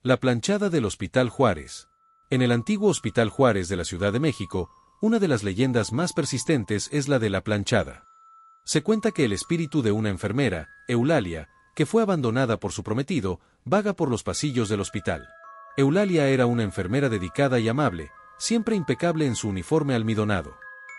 La planchada del Hospital Juárez. En el antiguo Hospital Juárez de la Ciudad de México, una de las leyendas más persistentes es la de la planchada. Se cuenta que el espíritu de una enfermera, Eulalia, que fue abandonada por su prometido, vaga por los pasillos del hospital. Eulalia era una enfermera dedicada y amable, siempre impecable en su uniforme almidonado.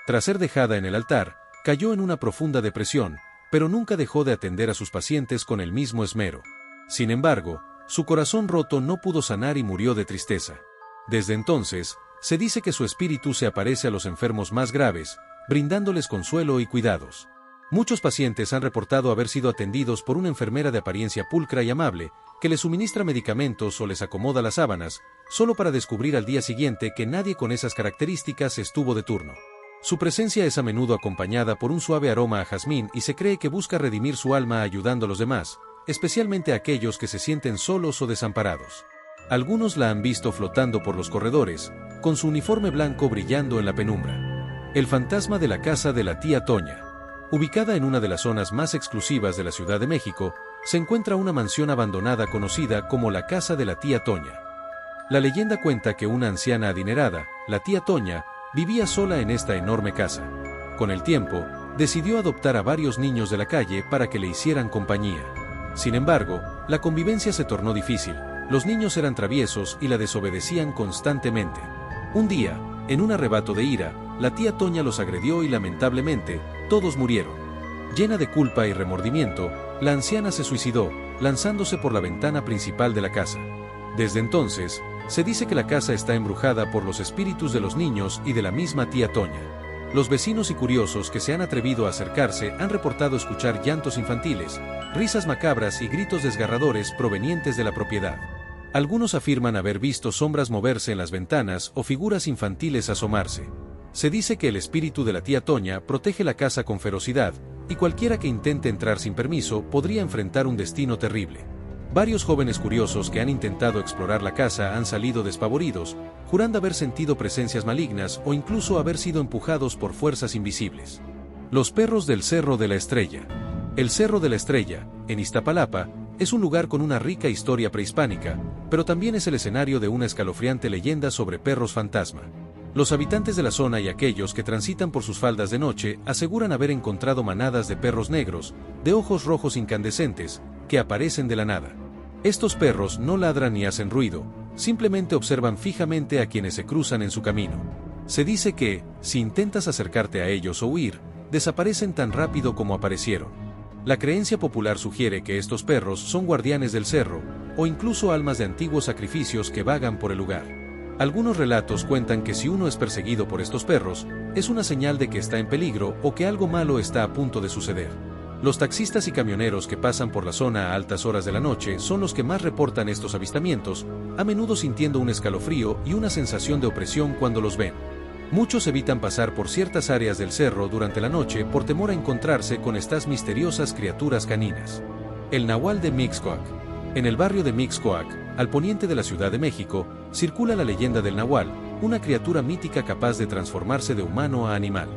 Tras ser dejada en el altar, cayó en una profunda depresión, pero nunca dejó de atender a sus pacientes con el mismo esmero. Sin embargo, su corazón roto no pudo sanar y murió de tristeza. Desde entonces, se dice que su espíritu se aparece a los enfermos más graves, brindándoles consuelo y cuidados. Muchos pacientes han reportado haber sido atendidos por una enfermera de apariencia pulcra y amable, que les suministra medicamentos o les acomoda las sábanas, solo para descubrir al día siguiente que nadie con esas características estuvo de turno. Su presencia es a menudo acompañada por un suave aroma a jazmín y se cree que busca redimir su alma ayudando a los demás, especialmente a aquellos que se sienten solos o desamparados. Algunos la han visto flotando por los corredores, con su uniforme blanco brillando en la penumbra. El fantasma de la casa de la tía Toña. Ubicada en una de las zonas más exclusivas de la Ciudad de México, se encuentra una mansión abandonada conocida como la casa de la tía Toña. La leyenda cuenta que una anciana adinerada, la tía Toña, vivía sola en esta enorme casa. Con el tiempo, decidió adoptar a varios niños de la calle para que le hicieran compañía. Sin embargo, la convivencia se tornó difícil, los niños eran traviesos y la desobedecían constantemente. Un día, en un arrebato de ira, la tía Toña los agredió y lamentablemente, todos murieron. Llena de culpa y remordimiento, la anciana se suicidó, lanzándose por la ventana principal de la casa. Desde entonces, se dice que la casa está embrujada por los espíritus de los niños y de la misma tía Toña. Los vecinos y curiosos que se han atrevido a acercarse han reportado escuchar llantos infantiles, risas macabras y gritos desgarradores provenientes de la propiedad. Algunos afirman haber visto sombras moverse en las ventanas o figuras infantiles asomarse. Se dice que el espíritu de la tía Toña protege la casa con ferocidad, y cualquiera que intente entrar sin permiso podría enfrentar un destino terrible. Varios jóvenes curiosos que han intentado explorar la casa han salido despavoridos, jurando haber sentido presencias malignas o incluso haber sido empujados por fuerzas invisibles. Los perros del Cerro de la Estrella. El Cerro de la Estrella, en Iztapalapa, es un lugar con una rica historia prehispánica, pero también es el escenario de una escalofriante leyenda sobre perros fantasma. Los habitantes de la zona y aquellos que transitan por sus faldas de noche aseguran haber encontrado manadas de perros negros, de ojos rojos incandescentes, que aparecen de la nada. Estos perros no ladran ni hacen ruido, simplemente observan fijamente a quienes se cruzan en su camino. Se dice que, si intentas acercarte a ellos o huir, desaparecen tan rápido como aparecieron. La creencia popular sugiere que estos perros son guardianes del cerro, o incluso almas de antiguos sacrificios que vagan por el lugar. Algunos relatos cuentan que si uno es perseguido por estos perros, es una señal de que está en peligro o que algo malo está a punto de suceder. Los taxistas y camioneros que pasan por la zona a altas horas de la noche son los que más reportan estos avistamientos, a menudo sintiendo un escalofrío y una sensación de opresión cuando los ven. Muchos evitan pasar por ciertas áreas del cerro durante la noche por temor a encontrarse con estas misteriosas criaturas caninas. El Nahual de Mixcoac. En el barrio de Mixcoac, al poniente de la Ciudad de México, circula la leyenda del Nahual, una criatura mítica capaz de transformarse de humano a animal.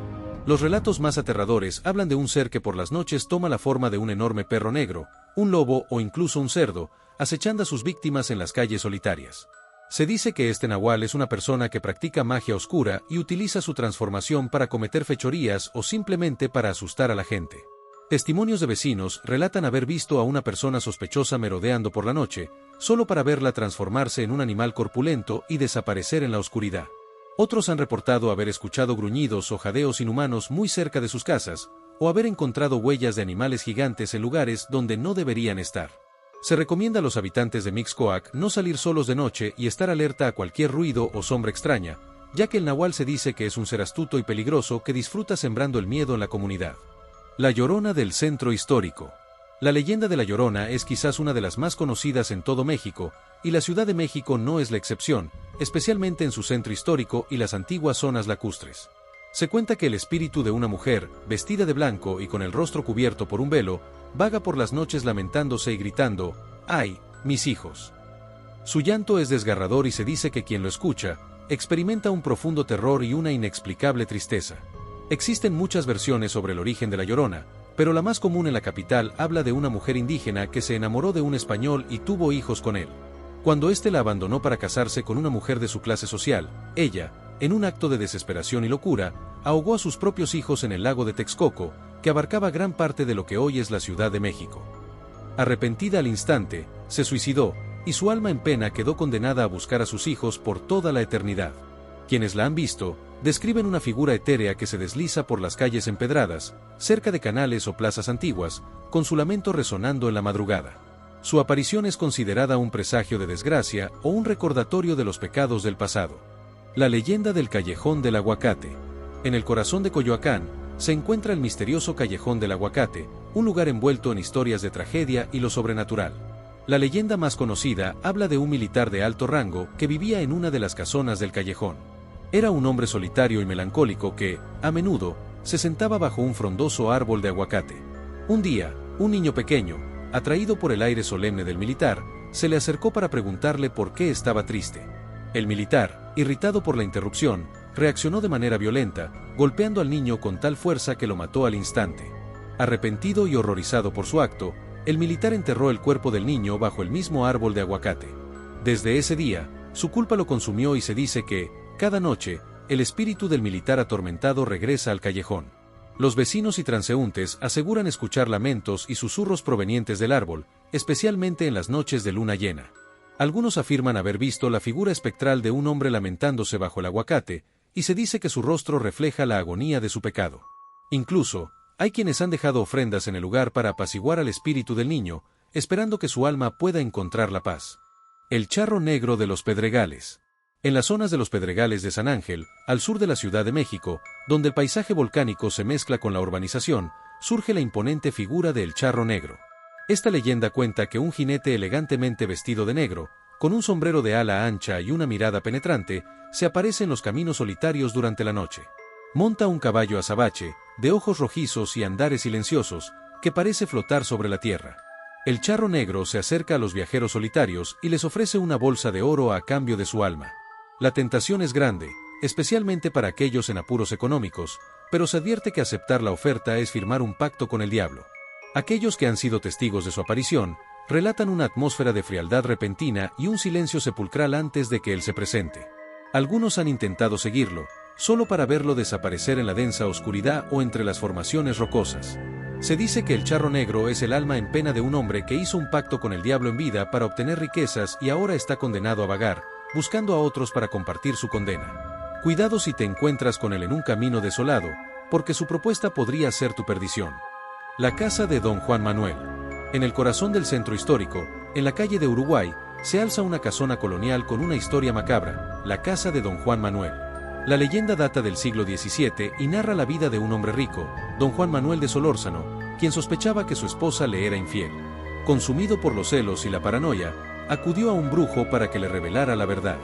Los relatos más aterradores hablan de un ser que por las noches toma la forma de un enorme perro negro, un lobo o incluso un cerdo, acechando a sus víctimas en las calles solitarias. Se dice que este Nahual es una persona que practica magia oscura y utiliza su transformación para cometer fechorías o simplemente para asustar a la gente. Testimonios de vecinos relatan haber visto a una persona sospechosa merodeando por la noche, solo para verla transformarse en un animal corpulento y desaparecer en la oscuridad. Otros han reportado haber escuchado gruñidos o jadeos inhumanos muy cerca de sus casas, o haber encontrado huellas de animales gigantes en lugares donde no deberían estar. Se recomienda a los habitantes de Mixcoac no salir solos de noche y estar alerta a cualquier ruido o sombra extraña, ya que el Nahual se dice que es un ser astuto y peligroso que disfruta sembrando el miedo en la comunidad. La Llorona del Centro Histórico. La leyenda de La Llorona es quizás una de las más conocidas en todo México, y la Ciudad de México no es la excepción, especialmente en su centro histórico y las antiguas zonas lacustres. Se cuenta que el espíritu de una mujer, vestida de blanco y con el rostro cubierto por un velo, vaga por las noches lamentándose y gritando, ¡ay, mis hijos! Su llanto es desgarrador y se dice que quien lo escucha, experimenta un profundo terror y una inexplicable tristeza. Existen muchas versiones sobre el origen de La Llorona, pero la más común en la capital habla de una mujer indígena que se enamoró de un español y tuvo hijos con él. Cuando éste la abandonó para casarse con una mujer de su clase social, ella, en un acto de desesperación y locura, ahogó a sus propios hijos en el lago de Texcoco, que abarcaba gran parte de lo que hoy es la Ciudad de México. Arrepentida al instante, se suicidó, y su alma en pena quedó condenada a buscar a sus hijos por toda la eternidad. Quienes la han visto, describen una figura etérea que se desliza por las calles empedradas, cerca de canales o plazas antiguas, con su lamento resonando en la madrugada. Su aparición es considerada un presagio de desgracia o un recordatorio de los pecados del pasado. La leyenda del Callejón del Aguacate. En el corazón de Coyoacán, se encuentra el misterioso Callejón del Aguacate, un lugar envuelto en historias de tragedia y lo sobrenatural. La leyenda más conocida habla de un militar de alto rango que vivía en una de las casonas del callejón. Era un hombre solitario y melancólico que, a menudo, se sentaba bajo un frondoso árbol de aguacate. Un día, un niño pequeño, atraído por el aire solemne del militar, se le acercó para preguntarle por qué estaba triste. El militar, irritado por la interrupción, reaccionó de manera violenta, golpeando al niño con tal fuerza que lo mató al instante. Arrepentido y horrorizado por su acto, el militar enterró el cuerpo del niño bajo el mismo árbol de aguacate. Desde ese día, su culpa lo consumió y se dice que, cada noche, el espíritu del militar atormentado regresa al callejón. Los vecinos y transeúntes aseguran escuchar lamentos y susurros provenientes del árbol, especialmente en las noches de luna llena. Algunos afirman haber visto la figura espectral de un hombre lamentándose bajo el aguacate, y se dice que su rostro refleja la agonía de su pecado. Incluso, hay quienes han dejado ofrendas en el lugar para apaciguar al espíritu del niño, esperando que su alma pueda encontrar la paz. El charro negro de los Pedregales. En las zonas de los Pedregales de San Ángel, al sur de la Ciudad de México, donde el paisaje volcánico se mezcla con la urbanización, surge la imponente figura del charro negro. Esta leyenda cuenta que un jinete elegantemente vestido de negro, con un sombrero de ala ancha y una mirada penetrante, se aparece en los caminos solitarios durante la noche. Monta un caballo azabache, de ojos rojizos y andares silenciosos, que parece flotar sobre la tierra. El charro negro se acerca a los viajeros solitarios y les ofrece una bolsa de oro a cambio de su alma. La tentación es grande, especialmente para aquellos en apuros económicos, pero se advierte que aceptar la oferta es firmar un pacto con el diablo. Aquellos que han sido testigos de su aparición, relatan una atmósfera de frialdad repentina y un silencio sepulcral antes de que él se presente. Algunos han intentado seguirlo, solo para verlo desaparecer en la densa oscuridad o entre las formaciones rocosas. Se dice que el charro negro es el alma en pena de un hombre que hizo un pacto con el diablo en vida para obtener riquezas y ahora está condenado a vagar, buscando a otros para compartir su condena. Cuidado si te encuentras con él en un camino desolado, porque su propuesta podría ser tu perdición. La casa de Don Juan Manuel. En el corazón del centro histórico, en la calle de Uruguay, se alza una casona colonial con una historia macabra, la casa de Don Juan Manuel. La leyenda data del siglo XVII y narra la vida de un hombre rico, Don Juan Manuel de Solórzano, quien sospechaba que su esposa le era infiel. Consumido por los celos y la paranoia, acudió a un brujo para que le revelara la verdad.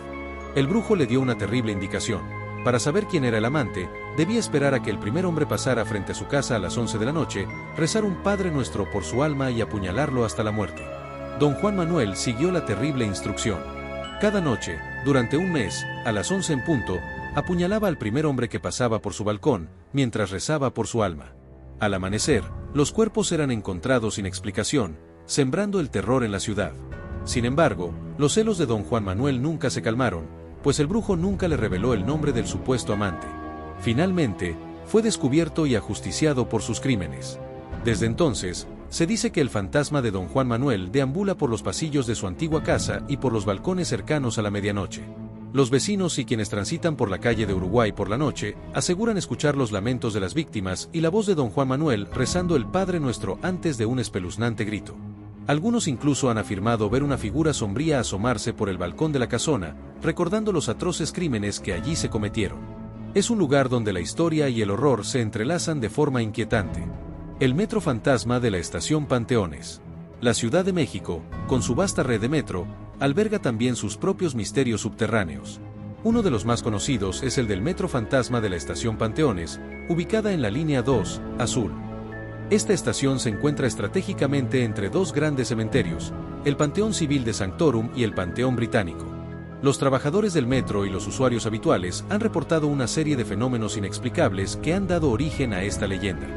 El brujo le dio una terrible indicación. Para saber quién era el amante, debía esperar a que el primer hombre pasara frente a su casa a las 11 de la noche, rezar un Padre Nuestro por su alma y apuñalarlo hasta la muerte. Don Juan Manuel siguió la terrible instrucción. Cada noche, durante un mes, a las 11 en punto, apuñalaba al primer hombre que pasaba por su balcón, mientras rezaba por su alma. Al amanecer, los cuerpos eran encontrados sin explicación, sembrando el terror en la ciudad. Sin embargo, los celos de Don Juan Manuel nunca se calmaron, pues el brujo nunca le reveló el nombre del supuesto amante. Finalmente, fue descubierto y ajusticiado por sus crímenes. Desde entonces, se dice que el fantasma de Don Juan Manuel deambula por los pasillos de su antigua casa y por los balcones cercanos a la medianoche. Los vecinos y quienes transitan por la calle de Uruguay por la noche, aseguran escuchar los lamentos de las víctimas y la voz de Don Juan Manuel rezando el Padre Nuestro antes de un espeluznante grito. Algunos incluso han afirmado ver una figura sombría asomarse por el balcón de la casona, recordando los atroces crímenes que allí se cometieron. Es un lugar donde la historia y el horror se entrelazan de forma inquietante. El metro fantasma de la estación Panteones. La Ciudad de México, con su vasta red de metro, alberga también sus propios misterios subterráneos. Uno de los más conocidos es el del metro fantasma de la estación Panteones, ubicada en la línea 2, azul. Esta estación se encuentra estratégicamente entre dos grandes cementerios, el Panteón Civil de Sanctorum y el Panteón Británico. Los trabajadores del metro y los usuarios habituales han reportado una serie de fenómenos inexplicables que han dado origen a esta leyenda.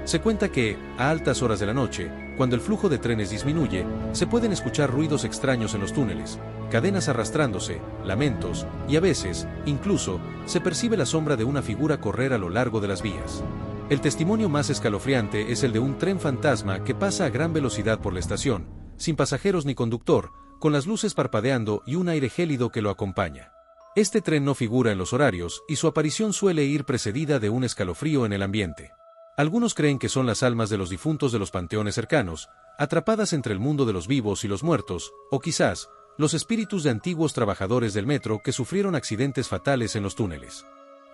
Se cuenta que, a altas horas de la noche, cuando el flujo de trenes disminuye, se pueden escuchar ruidos extraños en los túneles, cadenas arrastrándose, lamentos, y a veces, incluso, se percibe la sombra de una figura correr a lo largo de las vías. El testimonio más escalofriante es el de un tren fantasma que pasa a gran velocidad por la estación, sin pasajeros ni conductor, con las luces parpadeando y un aire gélido que lo acompaña. Este tren no figura en los horarios y su aparición suele ir precedida de un escalofrío en el ambiente. Algunos creen que son las almas de los difuntos de los panteones cercanos, atrapadas entre el mundo de los vivos y los muertos, o quizás, los espíritus de antiguos trabajadores del metro que sufrieron accidentes fatales en los túneles.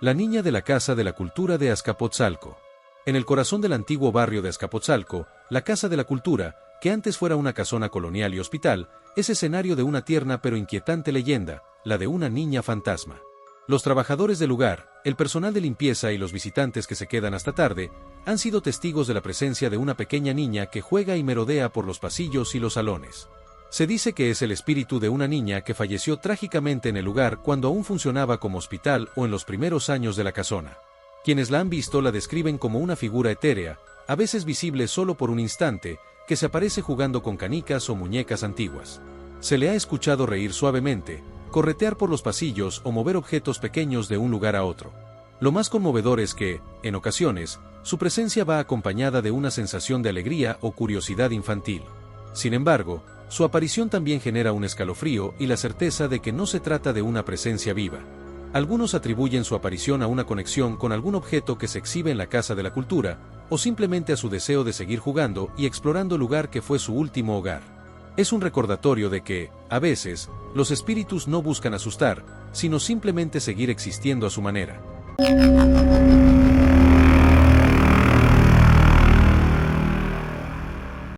La niña de la Casa de la Cultura de Azcapotzalco. En el corazón del antiguo barrio de Azcapotzalco, la Casa de la Cultura, que antes fuera una casona colonial y hospital, es escenario de una tierna pero inquietante leyenda, la de una niña fantasma. Los trabajadores del lugar, el personal de limpieza y los visitantes que se quedan hasta tarde, han sido testigos de la presencia de una pequeña niña que juega y merodea por los pasillos y los salones. Se dice que es el espíritu de una niña que falleció trágicamente en el lugar cuando aún funcionaba como hospital o en los primeros años de la casona. Quienes la han visto la describen como una figura etérea, a veces visible solo por un instante, que se aparece jugando con canicas o muñecas antiguas. Se le ha escuchado reír suavemente, corretear por los pasillos o mover objetos pequeños de un lugar a otro. Lo más conmovedor es que, en ocasiones, su presencia va acompañada de una sensación de alegría o curiosidad infantil. Sin embargo, su aparición también genera un escalofrío y la certeza de que no se trata de una presencia viva. Algunos atribuyen su aparición a una conexión con algún objeto que se exhibe en la Casa de la Cultura, o simplemente a su deseo de seguir jugando y explorando el lugar que fue su último hogar. Es un recordatorio de que, a veces, los espíritus no buscan asustar, sino simplemente seguir existiendo a su manera.